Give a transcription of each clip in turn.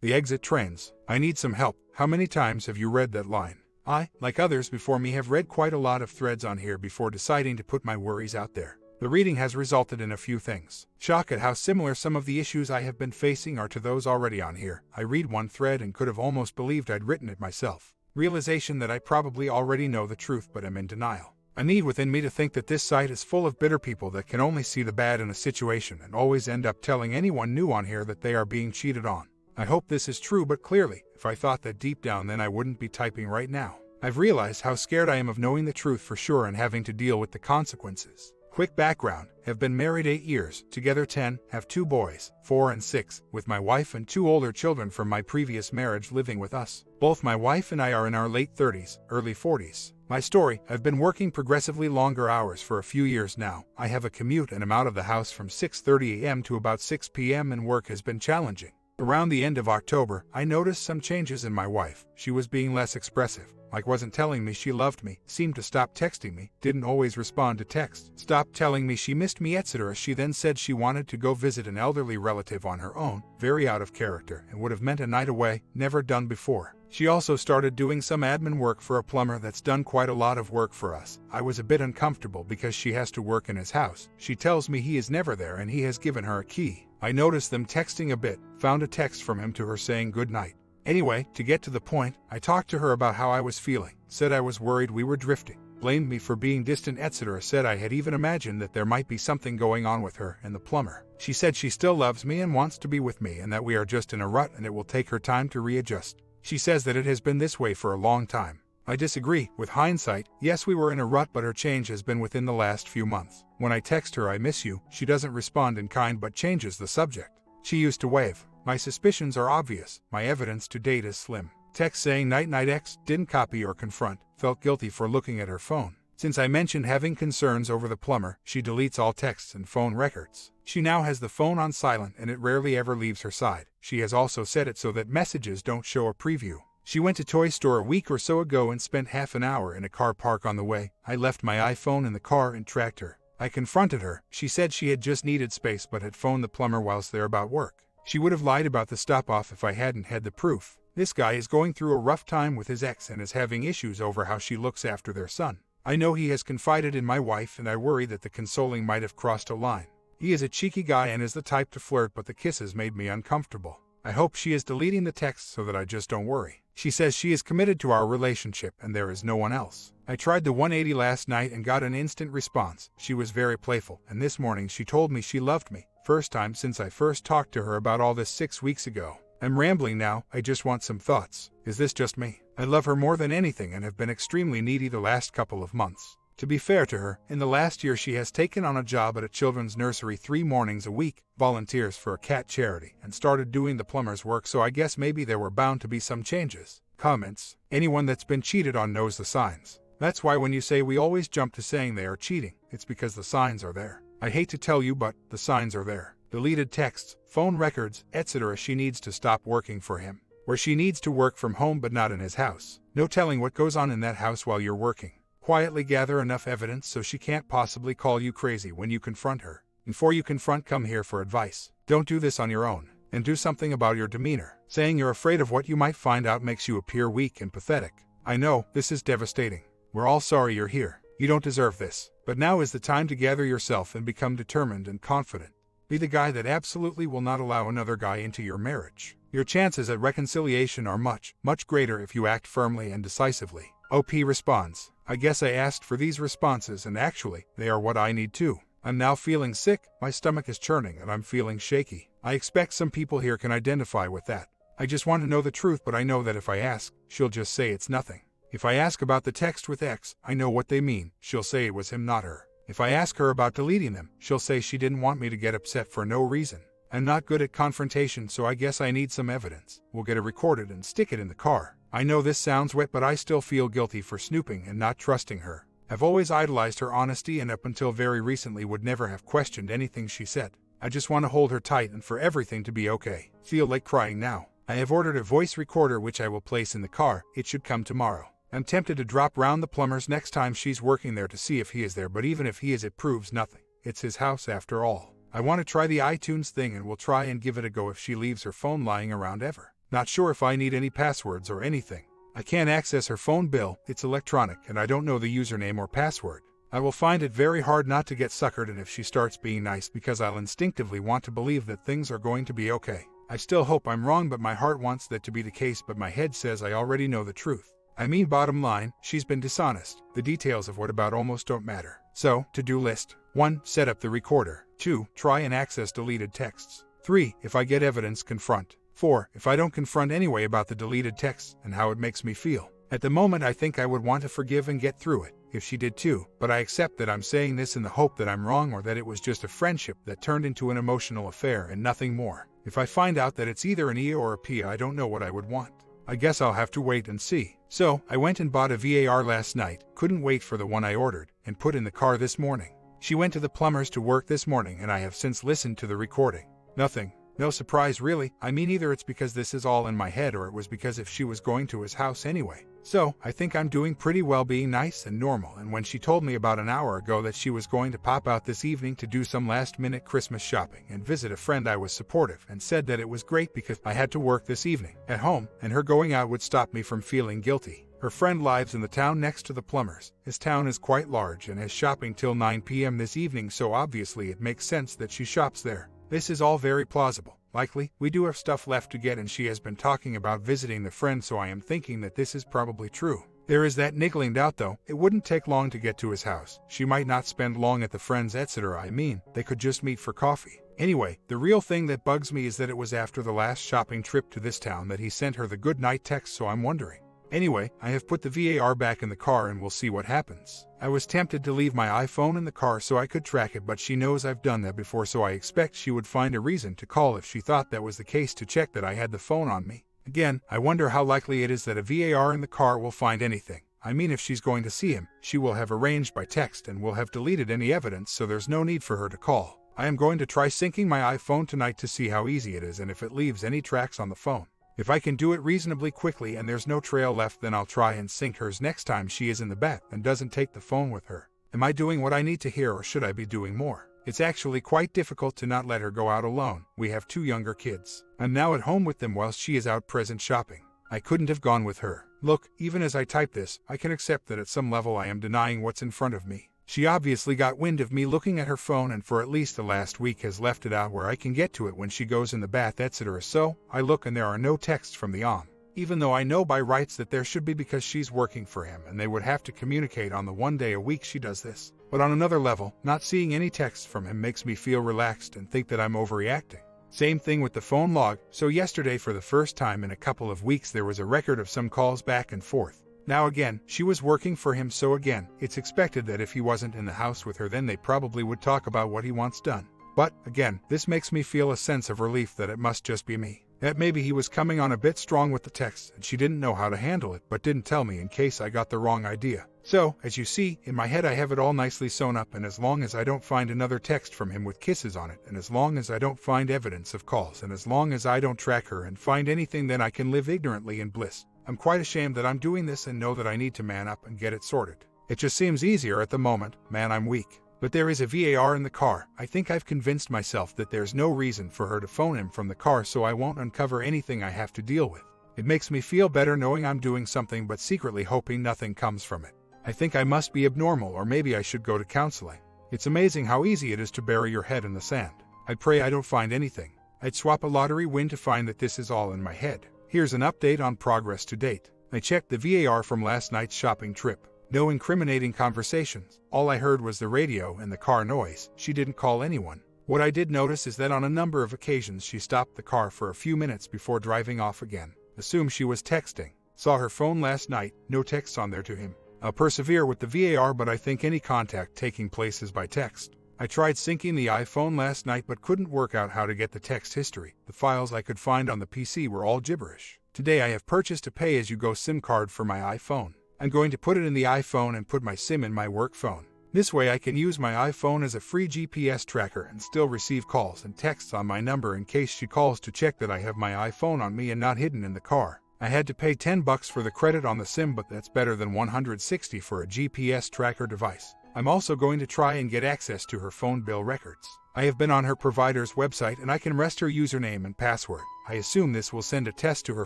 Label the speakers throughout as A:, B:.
A: The exit trains. I need some help. How many times have you read that line? I, like others before me, have read quite a lot of threads on here before deciding to put my worries out there. The reading has resulted in a few things. Shock at how similar some of the issues I have been facing are to those already on here. I read one thread and could have almost believed I'd written it myself. Realization that I probably already know the truth but am in denial. A need within me to think that this site is full of bitter people that can only see the bad in a situation and always end up telling anyone new on here that they are being cheated on. I hope this is true, but clearly, if I thought that deep down, then I wouldn't be typing right now. I've realized how scared I am of knowing the truth for sure and having to deal with the consequences. Quick background: have been married 8 years, together 10, have 2 boys, 4 and 6, with my wife and 2 older children from my previous marriage living with us. Both my wife and I are in our late 30s, early 40s. My story: I've been working progressively longer hours for a few years now. I have a commute and I'm out of the house from 6:30 a.m. to about 6 p.m. and work has been challenging. Around the end of October, I noticed some changes in my wife. She was being less expressive, like wasn't telling me she loved me, seemed to stop texting me, didn't always respond to texts, stopped telling me she missed me, etc. She then said she wanted to go visit an elderly relative on her own, very out of character, and would have meant a night away, never done before. She also started doing some admin work for a plumber that's done quite a lot of work for us. I was a bit uncomfortable because she has to work in his house. She tells me he is never there and he has given her a key. I noticed them texting a bit, found a text from him to her saying good night. Anyway, to get to the point, I talked to her about how I was feeling, said I was worried we were drifting, blamed me for being distant, etc. Said I had even imagined that there might be something going on with her and the plumber. She said she still loves me and wants to be with me and that we are just in a rut and it will take her time to readjust. She says that it has been this way for a long time. I disagree. With hindsight, yes, we were in a rut, but her change has been within the last few months. When I text her I miss you, she doesn't respond in kind but changes the subject. She used to wave. My suspicions are obvious. My evidence to date is slim. Text saying night night X, didn't copy or confront, felt guilty for looking at her phone. Since I mentioned having concerns over the plumber, she deletes all texts and phone records. She now has the phone on silent and it rarely ever leaves her side. She has also set it so that messages don't show a preview. She went to toy store a week or so ago and spent half an hour in a car park on the way. I left my iPhone in the car and tracked her. I confronted her. She said she had just needed space but had phoned the plumber whilst there about work. She would have lied about the stop-off if I hadn't had the proof. This guy is going through a rough time with his ex and is having issues over how she looks after their son. I know he has confided in my wife and I worry that the consoling might have crossed a line. He is a cheeky guy and is the type to flirt, but the kisses made me uncomfortable. I hope she is deleting the texts so that I just don't worry. She says she is committed to our relationship and there is no one else. I tried the 180 last night and got an instant response. She was very playful, and this morning she told me she loved me. First time since I first talked to her about all this 6 weeks ago. I'm rambling now, I just want some thoughts. Is this just me? I love her more than anything and have been extremely needy the last couple of months. To be fair to her, in the last year she has taken on a job at a children's nursery 3 mornings a week, volunteers for a cat charity, and started doing the plumber's work, so I guess maybe there were bound to be some changes. Comments: anyone that's been cheated on knows the signs. That's why when you say we always jump to saying they are cheating, it's because the signs are there. I hate to tell you, but the signs are there. Deleted texts, phone records, etc. She needs to stop working for him. Where she needs to work from home but not in his house. No telling what goes on in that house while you're working. Quietly gather enough evidence so she can't possibly call you crazy when you confront her. Before you confront, come here for advice. Don't do this on your own. And do something about your demeanor. Saying you're afraid of what you might find out makes you appear weak and pathetic. I know, this is devastating. We're all sorry you're here. You don't deserve this. But now is the time to gather yourself and become determined and confident. Be the guy that absolutely will not allow another guy into your marriage. Your chances at reconciliation are much, much greater if you act firmly and decisively. OP responds: I guess I asked for these responses and actually, they are what I need too. I'm now feeling sick, my stomach is churning and I'm feeling shaky. I expect some people here can identify with that. I just want to know the truth, but I know that if I ask, she'll just say it's nothing. If I ask about the text with X, I know what they mean. She'll say it was him, not her. If I ask her about deleting them, she'll say she didn't want me to get upset for no reason. I'm not good at confrontation, so I guess I need some evidence. We'll get it recorded and stick it in the car. I know this sounds wet, but I still feel guilty for snooping and not trusting her. I've always idolized her honesty and up until very recently would never have questioned anything she said. I just want to hold her tight and for everything to be okay. Feel like crying now. I have ordered a voice recorder which I will place in the car. It should come tomorrow. I'm tempted to drop round the plumber's next time she's working there to see if he is there, but even if he is, it proves nothing. It's his house after all. I want to try the iTunes thing and will try and give it a go if she leaves her phone lying around ever. Not sure if I need any passwords or anything. I can't access her phone bill, it's electronic, and I don't know the username or password. I will find it very hard not to get suckered in if she starts being nice because I'll instinctively want to believe that things are going to be okay. I still hope I'm wrong, but my heart wants that to be the case, but my head says I already know the truth. I mean, bottom line, she's been dishonest. The details of what about almost don't matter. So, to-do list. 1. Set up the recorder. 2. Try and access deleted texts. 3. If I get evidence, confront. 4. If I don't confront anyway about the deleted texts and how it makes me feel. At the moment I think I would want to forgive and get through it, if she did too, but I accept that I'm saying this in the hope that I'm wrong or that it was just a friendship that turned into an emotional affair and nothing more. If I find out that it's either an E or a P, I don't know what I would want. I guess I'll have to wait and see. So, I went and bought a VAR last night, couldn't wait for the one I ordered, and put in the car this morning. She went to the plumber's to work this morning and I have since listened to the recording. Nothing. No surprise really. I mean, either it's because this is all in my head or it was because if she was going to his house anyway. So, I think I'm doing pretty well being nice and normal, and when she told me about an hour ago that she was going to pop out this evening to do some last-minute Christmas shopping and visit a friend, I was supportive and said that it was great because I had to work this evening at home and her going out would stop me from feeling guilty. Her friend lives in the town next to the plumber's. His town is quite large and has shopping till 9 p.m. this evening, so obviously it makes sense that she shops there. This is all very plausible. Likely, we do have stuff left to get and she has been talking about visiting the friend, so I am thinking that this is probably true. There is that niggling doubt though, it wouldn't take long to get to his house. She might not spend long at the friend's, etc. I mean, they could just meet for coffee. Anyway, the real thing that bugs me is that it was after the last shopping trip to this town that he sent her the good night text, so I'm wondering. Anyway, I have put the VAR back in the car and we'll see what happens. I was tempted to leave my iPhone in the car so I could track it, but she knows I've done that before, so I expect she would find a reason to call if she thought that was the case to check that I had the phone on me. Again, I wonder how likely it is that a VAR in the car will find anything. I mean, if she's going to see him, she will have arranged by text and will have deleted any evidence, so there's no need for her to call. I am going to try syncing my iPhone tonight to see how easy it is and if it leaves any tracks on the phone. If I can do it reasonably quickly and there's no trail left, then I'll try and sync hers next time she is in the bath and doesn't take the phone with her. Am I doing what I need to here, or should I be doing more? It's actually quite difficult to not let her go out alone. We have 2 younger kids. I'm now at home with them while she is out present shopping. I couldn't have gone with her. Look, even as I type this, I can accept that at some level I am denying what's in front of me. She obviously got wind of me looking at her phone and for at least the last week has left it out where I can get to it when she goes in the bath, etc. So, I look and there are no texts from the even though I know by rights that there should be because she's working for him and they would have to communicate on the 1 day a week she does this. But on another level, not seeing any texts from him makes me feel relaxed and think that I'm overreacting. Same thing with the phone log. So yesterday, for the first time in a couple of weeks, there was a record of some calls back and forth. Now again, she was working for him, so again, it's expected that if he wasn't in the house with her, then they probably would talk about what he wants done. But, again, this makes me feel a sense of relief that it must just be me. That maybe he was coming on a bit strong with the texts and she didn't know how to handle it, but didn't tell me in case I got the wrong idea. So, as you see, in my head I have it all nicely sewn up, and as long as I don't find another text from him with kisses on it, and as long as I don't find evidence of calls, and as long as I don't track her and find anything, then I can live ignorantly in bliss. I'm quite ashamed that I'm doing this and know that I need to man up and get it sorted. It just seems easier at the moment. Man, I'm weak. But there is a VAR in the car. I think I've convinced myself that there's no reason for her to phone him from the car, so I won't uncover anything I have to deal with. It makes me feel better knowing I'm doing something but secretly hoping nothing comes from it. I think I must be abnormal, or maybe I should go to counseling. It's amazing how easy it is to bury your head in the sand. I pray I don't find anything. I'd swap a lottery win to find that this is all in my head. Here's an update on progress to date. I checked the VAR from last night's shopping trip. No incriminating conversations. All I heard was the radio and the car noise. She didn't call anyone. What I did notice is that on a number of occasions she stopped the car for a few minutes before driving off again. Assume she was texting. Saw her phone last night, no texts on there to him. I'll persevere with the VAR, but I think any contact taking place is by text. I tried syncing the iPhone last night but couldn't work out how to get the text history. The files I could find on the PC were all gibberish. Today I have purchased a pay-as-you-go SIM card for my iPhone. I'm going to put it in the iPhone and put my SIM in my work phone. This way I can use my iPhone as a free GPS tracker and still receive calls and texts on my number in case she calls to check that I have my iPhone on me and not hidden in the car. I had to pay $10 for the credit on the SIM, but that's better than $160 for a GPS tracker device. I'm also going to try and get access to her phone bill records. I have been on her provider's website and I can rest her username and password. I assume this will send a test to her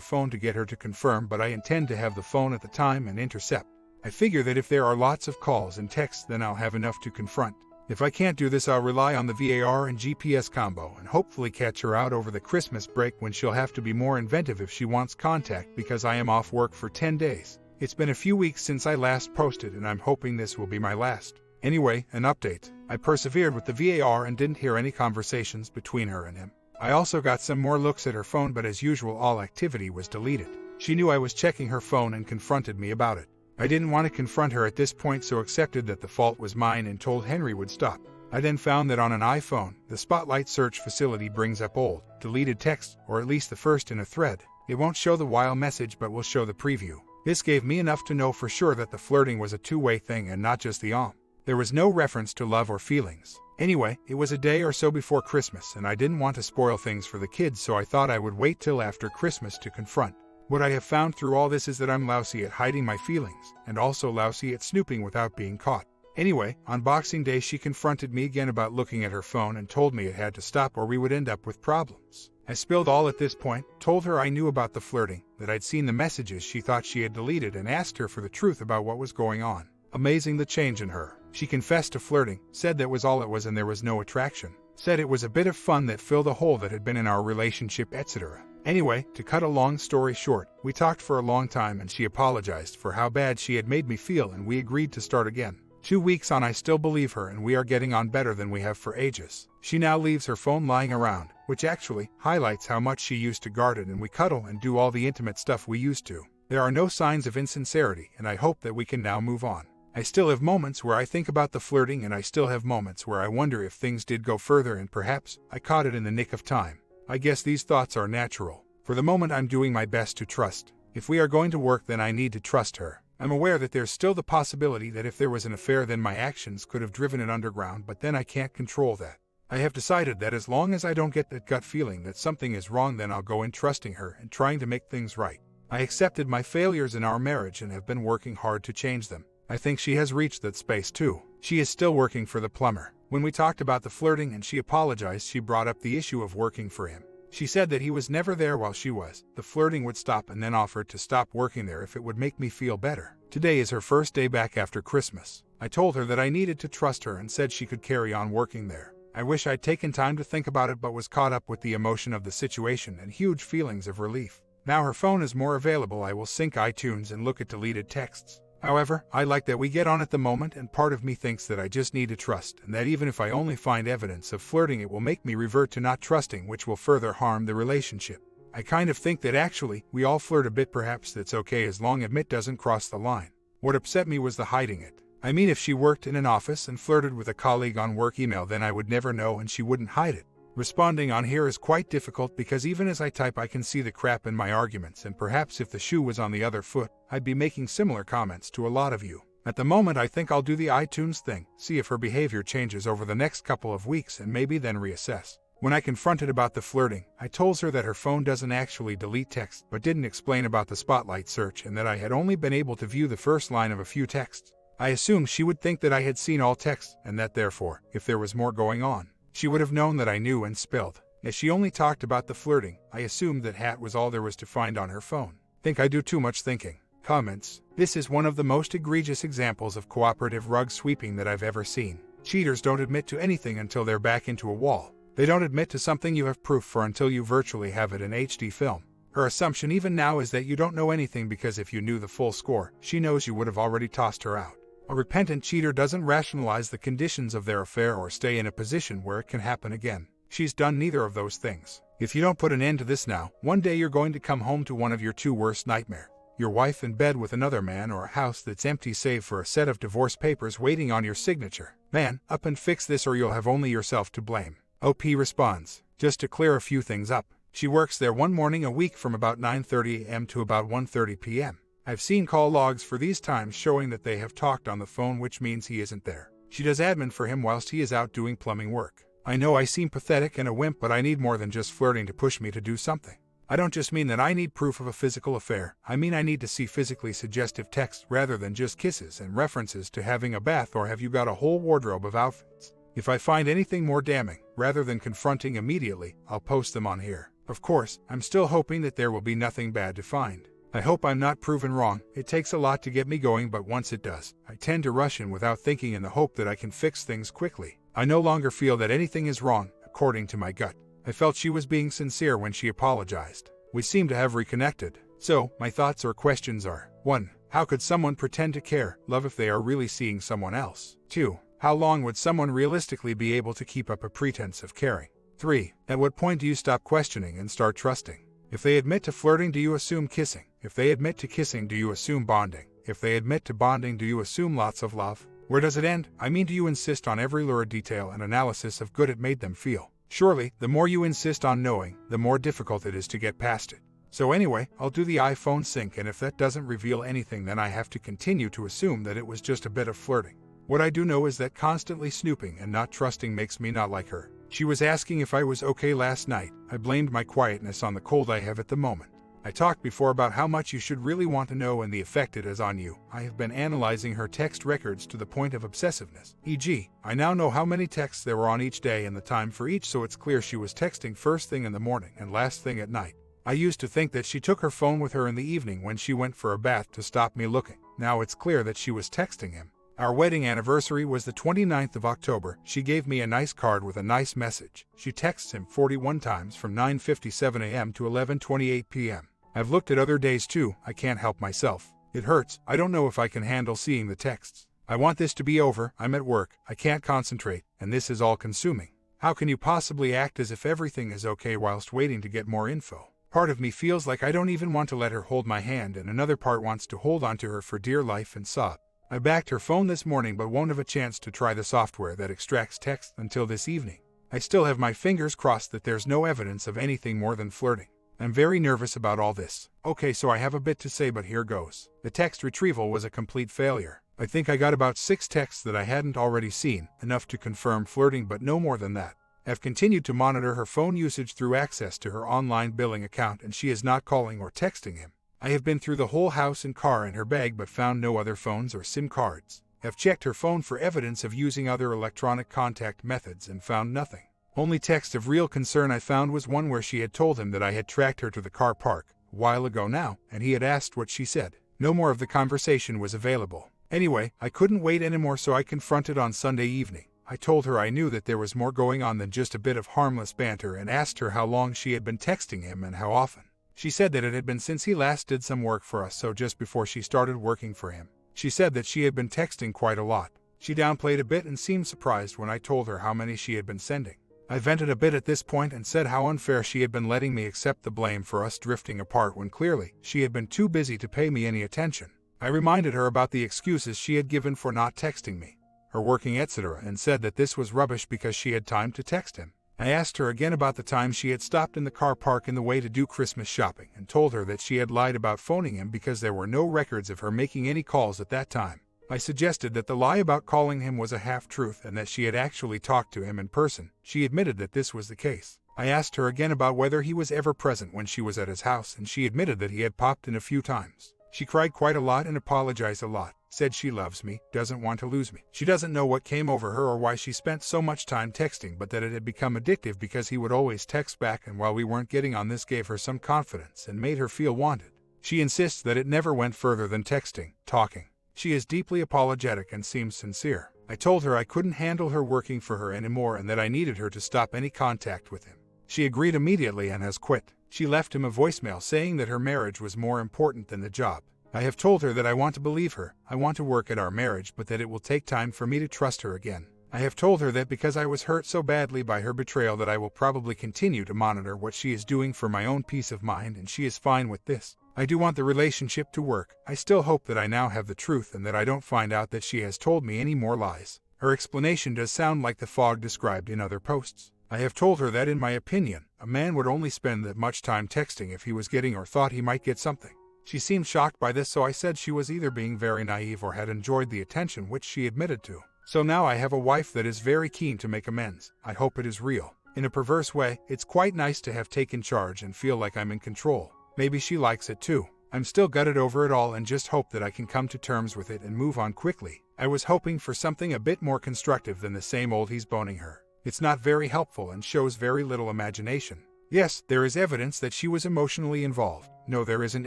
A: phone to get her to confirm, but I intend to have the phone at the time and intercept. I figure that if there are lots of calls and texts, then I'll have enough to confront. If I can't do this, I'll rely on the VAR and GPS combo and hopefully catch her out over the Christmas break when she'll have to be more inventive if she wants contact because I am off work for 10 days. It's been a few weeks since I last posted and I'm hoping this will be my last. Anyway, an update. I persevered with the VAR and didn't hear any conversations between her and him. I also got some more looks at her phone, but as usual all activity was deleted. She knew I was checking her phone and confronted me about it. I didn't want to confront her at this point, so accepted that the fault was mine and told Henry would stop. I then found that on an iPhone, the Spotlight search facility brings up old, deleted text, or at least the first in a thread. It won't show the while message but will show the preview. This gave me enough to know for sure that the flirting was a two-way thing and not just the There was no reference to love or feelings. Anyway, it was a day or so before Christmas and I didn't want to spoil things for the kids, so I thought I would wait till after Christmas to confront. What I have found through all this is that I'm lousy at hiding my feelings, and also lousy at snooping without being caught. Anyway, on Boxing Day she confronted me again about looking at her phone and told me it had to stop or we would end up with problems. I spilled all at this point, told her I knew about the flirting, that I'd seen the messages she thought she had deleted, and asked her for the truth about what was going on. Amazing the change in her. She confessed to flirting, said that was all it was and there was no attraction, said it was a bit of fun that filled a hole that had been in our relationship, etc. Anyway, to cut a long story short, we talked for a long time and she apologized for how bad she had made me feel and we agreed to start again. 2 weeks on, I still believe her and we are getting on better than we have for ages. She now leaves her phone lying around, which actually highlights how much she used to guard it, and we cuddle and do all the intimate stuff we used to. There are no signs of insincerity and I hope that we can now move on. I still have moments where I think about the flirting and I still have moments where I wonder if things did go further and perhaps I caught it in the nick of time. I guess these thoughts are natural. For the moment I'm doing my best to trust. If we are going to work, then I need to trust her. I'm aware that there's still the possibility that if there was an affair then my actions could have driven it underground, but then I can't control that. I have decided that as long as I don't get that gut feeling that something is wrong, then I'll go in trusting her and trying to make things right. I accepted my failures in our marriage and have been working hard to change them. I think she has reached that space too. She is still working for the plumber. When we talked about the flirting and she apologized, she brought up the issue of working for him. She said that he was never there while she was. The flirting would stop, and then offered to stop working there if it would make me feel better. Today is her first day back after Christmas. I told her that I needed to trust her and said she could carry on working there. I wish I'd taken time to think about it, but was caught up with the emotion of the situation and huge feelings of relief. Now her phone is more available, I will sync iTunes and look at deleted texts. However, I like that we get on at the moment, and part of me thinks that I just need to trust, and that even if I only find evidence of flirting it will make me revert to not trusting, which will further harm the relationship. I kind of think that actually, we all flirt a bit, perhaps that's okay as long as it doesn't cross the line. What upset me was the hiding it. I mean, if she worked in an office and flirted with a colleague on work email, then I would never know and she wouldn't hide it. Responding on here is quite difficult because even as I type I can see the crap in my arguments, and perhaps if the shoe was on the other foot, I'd be making similar comments to a lot of you. At the moment I think I'll do the iTunes thing, see if her behavior changes over the next couple of weeks and maybe then reassess. When I confronted about the flirting, I told her that her phone doesn't actually delete text, but didn't explain about the Spotlight search and that I had only been able to view the first line of a few texts. I assumed she would think that I had seen all texts and that therefore, if there was more going on, she would have known that I knew and spilled. As she only talked about the flirting, I assumed that hat was all there was to find on her phone. Think I do too much thinking. Comments. This is one of the most egregious examples of cooperative rug sweeping that I've ever seen. Cheaters don't admit to anything until they're back into a wall. They don't admit to something you have proof for until you virtually have it in HD film. Her assumption even now is that you don't know anything because if you knew the full score, she knows you would have already tossed her out. A repentant cheater doesn't rationalize the conditions of their affair or stay in a position where it can happen again. She's done neither of those things. If you don't put an end to this now, one day you're going to come home to one of your two worst nightmares. Your wife in bed with another man, or a house that's empty save for a set of divorce papers waiting on your signature. Man, up and fix this or you'll have only yourself to blame. OP responds. Just to clear a few things up. She works there one morning a week from about 9:30 a.m. to about 1:30 p.m. I've seen call logs for these times showing that they have talked on the phone, which means he isn't there. She does admin for him whilst he is out doing plumbing work. I know I seem pathetic and a wimp, but I need more than just flirting to push me to do something. I don't just mean that I need proof of a physical affair, I mean I need to see physically suggestive text rather than just kisses and references to having a bath or have you got a whole wardrobe of outfits. If I find anything more damning, Rather than confronting immediately, I'll post them on here. Of course, I'm still hoping that there will be nothing bad to find. I hope I'm not proven wrong. It takes a lot to get me going, but once it does, I tend to rush in without thinking in the hope that I can fix things quickly. I no longer feel that anything is wrong, according to my gut. I felt she was being sincere when she apologized. We seem to have reconnected. So, my thoughts or questions are: 1. How could someone pretend to care, love if they are really seeing someone else? 2. How long would someone realistically be able to keep up a pretense of caring? 3. At what point do you stop questioning and start trusting? If they admit to flirting, do you assume kissing? If they admit to kissing, do you assume bonding? If they admit to bonding, do you assume lots of love? Where does it end? I mean, do you insist on every lurid detail and analysis of good it made them feel? Surely, the more you insist on knowing, the more difficult it is to get past it. So anyway, I'll do the iPhone sync, and if that doesn't reveal anything, then I have to continue to assume that it was just a bit of flirting. What I do know is that constantly snooping and not trusting makes me not like her. She was asking if I was okay last night. I blamed my quietness on the cold I have at the moment. I talked before about how much you should really want to know and the effect it has on you. I have been analyzing her text records to the point of obsessiveness. E.g., I now know how many texts there were on each day and the time for each, so it's clear she was texting first thing in the morning and last thing at night. I used to think that she took her phone with her in the evening when she went for a bath to stop me looking. Now it's clear that she was texting him. Our wedding anniversary was the 29th of October. She gave me a nice card with a nice message. She texts him 41 times from 9:57 a.m. to 11:28 p.m. I've looked at other days too. I can't help myself. It hurts. I don't know if I can handle seeing the texts. I want this to be over. I'm at work. I can't concentrate, and this is all consuming. How can you possibly act as if everything is okay whilst waiting to get more info? Part of me feels like I don't even want to let her hold my hand, and another part wants to hold onto her for dear life and sob. I backed her phone this morning but won't have a chance to try the software that extracts text until this evening. I still have my fingers crossed that there's no evidence of anything more than flirting. I'm very nervous about all this. Okay, so I have a bit to say, but here goes. The text retrieval was a complete failure. I think I got about 6 texts that I hadn't already seen, enough to confirm flirting but no more than that. I've continued to monitor her phone usage through access to her online billing account, and she is not calling or texting him. I have been through the whole house and car and her bag but found no other phones or SIM cards. I've checked her phone for evidence of using other electronic contact methods and found nothing. Only text of real concern I found was one where she had told him that I had tracked her to the car park a while ago now, and he had asked what she said. No more of the conversation was available. Anyway, I couldn't wait anymore, so I confronted on Sunday evening. I told her I knew that there was more going on than just a bit of harmless banter and asked her how long she had been texting him and how often. She said that it had been since he last did some work for us, so just before she started working for him. She said that she had been texting quite a lot. She downplayed a bit and seemed surprised when I told her how many she had been sending. I vented a bit at this point and said how unfair she had been letting me accept the blame for us drifting apart when clearly she had been too busy to pay me any attention. I reminded her about the excuses she had given for not texting me, her working, etc., and said that this was rubbish because she had time to text him. I asked her again about the time she had stopped in the car park in the way to do Christmas shopping and told her that she had lied about phoning him because there were no records of her making any calls at that time. I suggested that the lie about calling him was a half-truth and that she had actually talked to him in person. She admitted that this was the case. I asked her again about whether he was ever present when she was at his house, and she admitted that he had popped in a few times. She cried quite a lot and apologized a lot, said she loves me, doesn't want to lose me. She doesn't know what came over her or why she spent so much time texting, but that it had become addictive because he would always text back, and while we weren't getting on, this gave her some confidence and made her feel wanted. She insists that it never went further than texting, talking. She is deeply apologetic and seems sincere. I told her I couldn't handle her working for her anymore and that I needed her to stop any contact with him. She agreed immediately and has quit. She left him a voicemail saying that her marriage was more important than the job. I have told her that I want to believe her. I want to work at our marriage, but that it will take time for me to trust her again. I have told her that because I was hurt so badly by her betrayal that I will probably continue to monitor what she is doing for my own peace of mind, and she is fine with this. I do want the relationship to work. I still hope that I now have the truth and that I don't find out that she has told me any more lies. Her explanation does sound like the fog described in other posts. I have told her that in my opinion, a man would only spend that much time texting if he was getting or thought he might get something. She seemed shocked by this, so I said she was either being very naive or had enjoyed the attention, which she admitted to. So now I have a wife that is very keen to make amends. I hope it is real. In a perverse way, it's quite nice to have taken charge and feel like I'm in control. Maybe she likes it too. I'm still gutted over it all and just hope that I can come to terms with it and move on quickly. I was hoping for something a bit more constructive than the same old he's boning her. It's not very helpful and shows very little imagination. Yes, there is evidence that she was emotionally involved. No, there isn't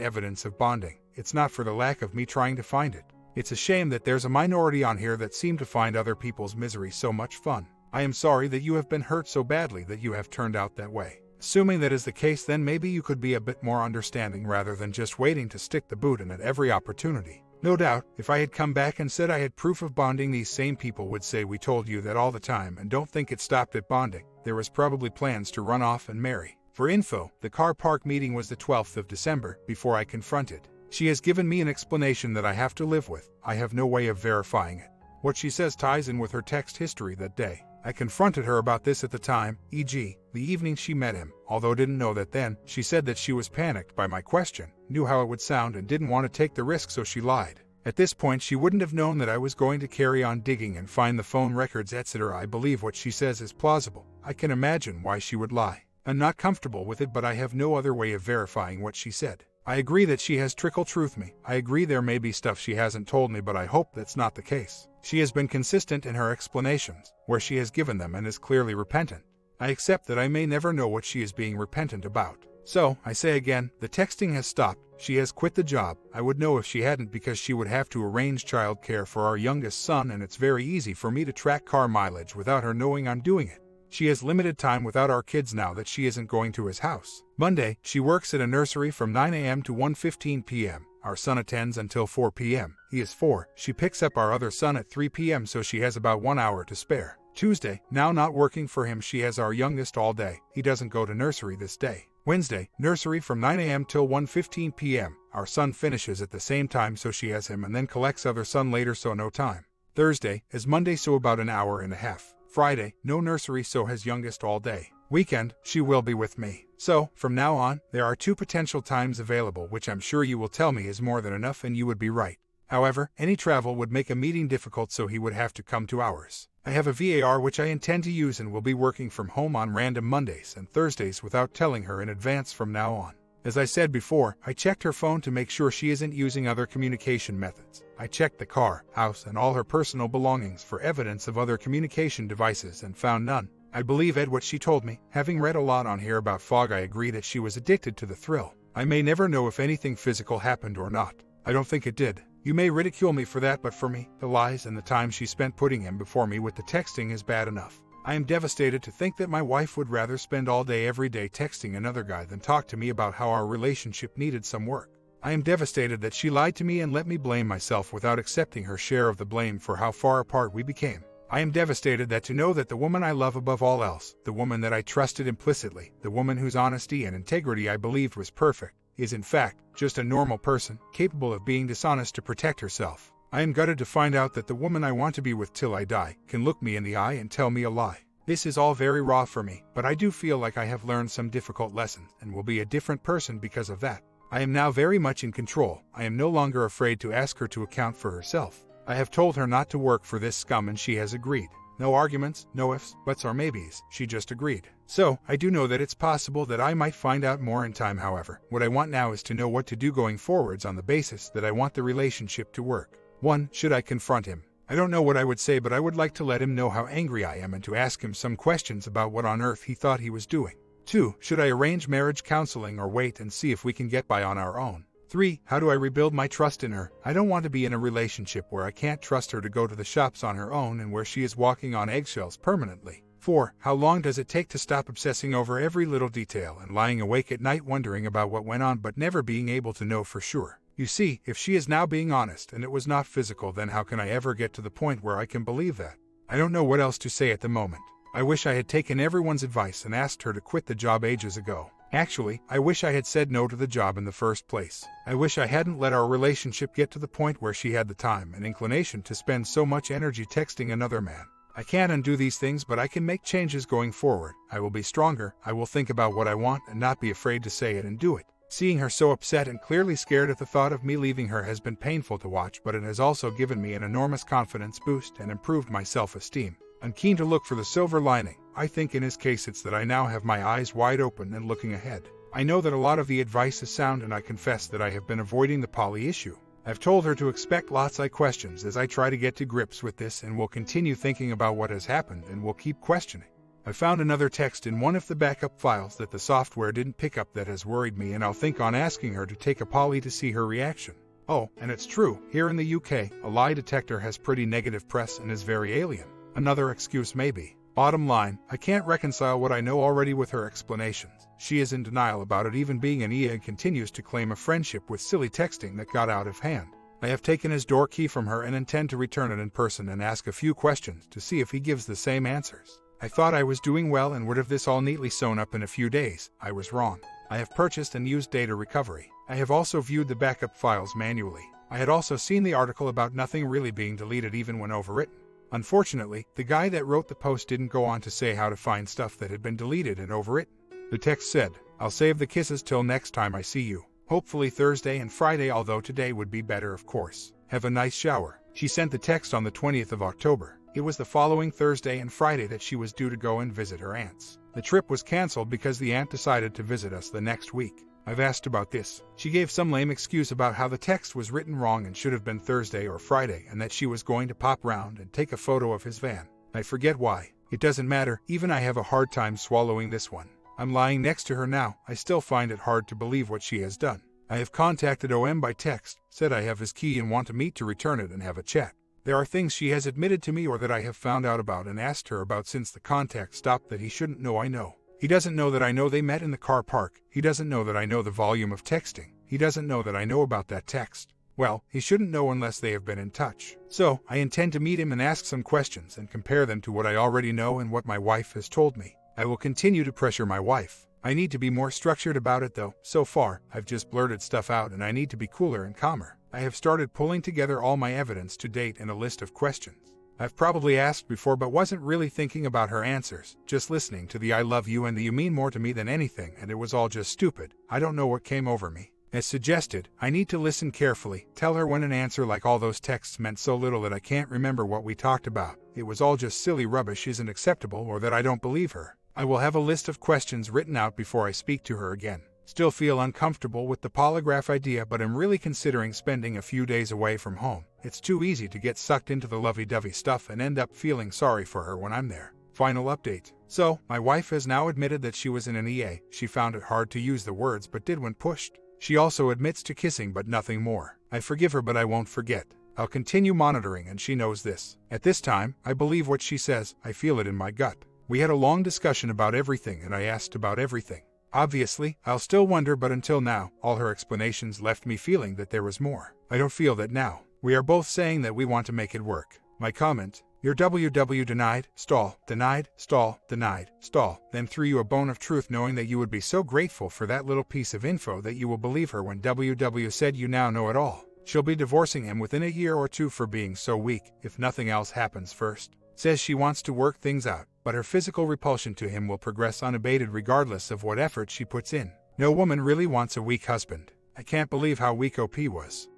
A: evidence of bonding. It's not for the lack of me trying to find it. It's a shame that there's a minority on here that seem to find other people's misery so much fun. I am sorry that you have been hurt so badly that you have turned out that way. Assuming that is the case, then maybe you could be a bit more understanding rather than just waiting to stick the boot in at every opportunity. No doubt, if I had come back and said I had proof of bonding, these same people would say we told you that all the time and don't think it stopped at bonding. There was probably plans to run off and marry. For info, the car park meeting was the 12th of December, before I confronted. She has given me an explanation that I have to live with. I have no way of verifying it. What she says ties in with her text history that day. I confronted her about this at the time, e.g., the evening she met him. Although didn't know that then, she said that she was panicked by my question, knew how it would sound and didn't want to take the risk, so she lied. At this point she wouldn't have known that I was going to carry on digging and find the phone records, etc. I believe what she says is plausible. I can imagine why she would lie. I'm not comfortable with it, but I have no other way of verifying what she said. I agree that she has trickle-truthed me. I agree there may be stuff she hasn't told me, but I hope that's not the case. She has been consistent in her explanations, where she has given them, and is clearly repentant. I accept that I may never know what she is being repentant about. So, I say again, the texting has stopped. She has quit the job. I would know if she hadn't, because she would have to arrange childcare for our youngest son, and it's very easy for me to track car mileage without her knowing I'm doing it. She has limited time without our kids now that she isn't going to his house. Monday, she works at a nursery from 9 a.m. to 1:15 p.m. Our son attends until 4 p.m. He is 4. She picks up our other son at 3 p.m., so she has about 1 hour to spare. Tuesday, now not working for him, she has our youngest all day. He doesn't go to nursery this day. Wednesday, nursery from 9 a.m. till 1:15 p.m. Our son finishes at the same time, so she has him and then collects other son later, so no time. Thursday is Monday, so about an hour and a half. Friday, no nursery, so has youngest all day. Weekend, she will be with me. So, from now on, there are 2 potential times available, which I'm sure you will tell me is more than enough, and you would be right. However, any travel would make a meeting difficult, so he would have to come to ours. I have a VAR which I intend to use and will be working from home on random Mondays and Thursdays without telling her in advance from now on. As I said before, I checked her phone to make sure she isn't using other communication methods. I checked the car, house, and all her personal belongings for evidence of other communication devices and found none. I believe Ed what she told me. Having read a lot on here about fog, I agree that she was addicted to the thrill. I may never know if anything physical happened or not. I don't think it did. You may ridicule me for that, but for me, the lies and the time she spent putting him before me with the texting is bad enough. I am devastated to think that my wife would rather spend all day every day texting another guy than talk to me about how our relationship needed some work. I am devastated that she lied to me and let me blame myself without accepting her share of the blame for how far apart we became. I am devastated that to know that the woman I love above all else, the woman that I trusted implicitly, the woman whose honesty and integrity I believed was perfect, is in fact just a normal person, capable of being dishonest to protect herself. I am gutted to find out that the woman I want to be with till I die can look me in the eye and tell me a lie. This is all very raw for me, but I do feel like I have learned some difficult lessons and will be a different person because of that. I am now very much in control. I am no longer afraid to ask her to account for herself. I have told her not to work for this scum and she has agreed. No arguments, no ifs, buts or maybes, she just agreed. So, I do know that it's possible that I might find out more in time. However, what I want now is to know what to do going forwards on the basis that I want the relationship to work. 1. Should I confront him? I don't know what I would say, but I would like to let him know how angry I am and to ask him some questions about what on earth he thought he was doing. 2. Should I arrange marriage counseling or wait and see if we can get by on our own? 3. How do I rebuild my trust in her? I don't want to be in a relationship where I can't trust her to go to the shops on her own and where she is walking on eggshells permanently. 4. How long does it take to stop obsessing over every little detail and lying awake at night wondering about what went on but never being able to know for sure? You see, if she is now being honest and it was not physical, then how can I ever get to the point where I can believe that? I don't know what else to say at the moment. I wish I had taken everyone's advice and asked her to quit the job ages ago. Actually, I wish I had said no to the job in the first place. I wish I hadn't let our relationship get to the point where she had the time and inclination to spend so much energy texting another man. I can't undo these things, but I can make changes going forward. I will be stronger. I will think about what I want and not be afraid to say it and do it. Seeing her so upset and clearly scared at the thought of me leaving her has been painful to watch, but it has also given me an enormous confidence boost and improved my self-esteem. I'm keen to look for the silver lining. I think in his case it's that I now have my eyes wide open and looking ahead. I know that a lot of the advice is sound, and I confess that I have been avoiding the poly issue. I've told her to expect lots of questions as I try to get to grips with this, and will continue thinking about what has happened and will keep questioning. I found another text in one of the backup files that the software didn't pick up that has worried me, and I'll think on asking her to take a poly to see her reaction. Oh, and it's true, here in the UK, a lie detector has pretty negative press and is very alien. Another excuse maybe. Bottom line, I can't reconcile what I know already with her explanations. She is in denial about it even being an EA and continues to claim a friendship with silly texting that got out of hand. I have taken his door key from her and intend to return it in person and ask a few questions to see if he gives the same answers. I thought I was doing well and would have this all neatly sewn up in a few days. I was wrong. I have purchased and used data recovery. I have also viewed the backup files manually. I had also seen the article about nothing really being deleted even when overwritten. Unfortunately, the guy that wrote the post didn't go on to say how to find stuff that had been deleted and overwritten. The text said, "I'll save the kisses till next time I see you. Hopefully Thursday and Friday, although today would be better of course. Have a nice shower." She sent the text on the 20th of October. It was the following Thursday and Friday that she was due to go and visit her aunts. The trip was cancelled because the aunt decided to visit us the next week. I've asked about this. She gave some lame excuse about how the text was written wrong and should have been Thursday or Friday, and that she was going to pop round and take a photo of his van. I forget why. It doesn't matter, even I have a hard time swallowing this one. I'm lying next to her now. I still find it hard to believe what she has done. I have contacted OM by text, said I have his key and want to meet to return it and have a chat. There are things she has admitted to me or that I have found out about and asked her about since the contact stopped that he shouldn't know I know. He doesn't know that I know they met in the car park. He doesn't know that I know the volume of texting. He doesn't know that I know about that text. Well, he shouldn't know unless they have been in touch. So, I intend to meet him and ask some questions and compare them to what I already know and what my wife has told me. I will continue to pressure my wife. I need to be more structured about it though. So far, I've just blurted stuff out and I need to be cooler and calmer. I have started pulling together all my evidence to date in a list of questions. I've probably asked before but wasn't really thinking about her answers, just listening to the "I love you" and the "you mean more to me than anything," and it was all just stupid. I don't know what came over me. As suggested, I need to listen carefully, tell her when an answer like all those texts meant so little that I can't remember what we talked about, it was all just silly rubbish isn't acceptable, or that I don't believe her. I will have a list of questions written out before I speak to her again. Still feel uncomfortable with the polygraph idea, but I'm really considering spending a few days away from home. It's too easy to get sucked into the lovey-dovey stuff and end up feeling sorry for her when I'm there. Final update. So, my wife has now admitted that she was in an EA. She found it hard to use the words but did when pushed. She also admits to kissing but nothing more. I forgive her but I won't forget. I'll continue monitoring and she knows this. At this time, I believe what she says. I feel it in my gut. We had a long discussion about everything and I asked about everything. Obviously, I'll still wonder, but until now, all her explanations left me feeling that there was more. I don't feel that now. We are both saying that we want to make it work. My comment: your WW denied, stall, denied, stall, denied, stall, then threw you a bone of truth knowing that you would be so grateful for that little piece of info that you will believe her when WW said you now know it all. She'll be divorcing him within a year or two for being so weak, if nothing else happens first. Says she wants to work things out, but her physical repulsion to him will progress unabated regardless of what effort she puts in. No woman really wants a weak husband. I can't believe how weak OP was.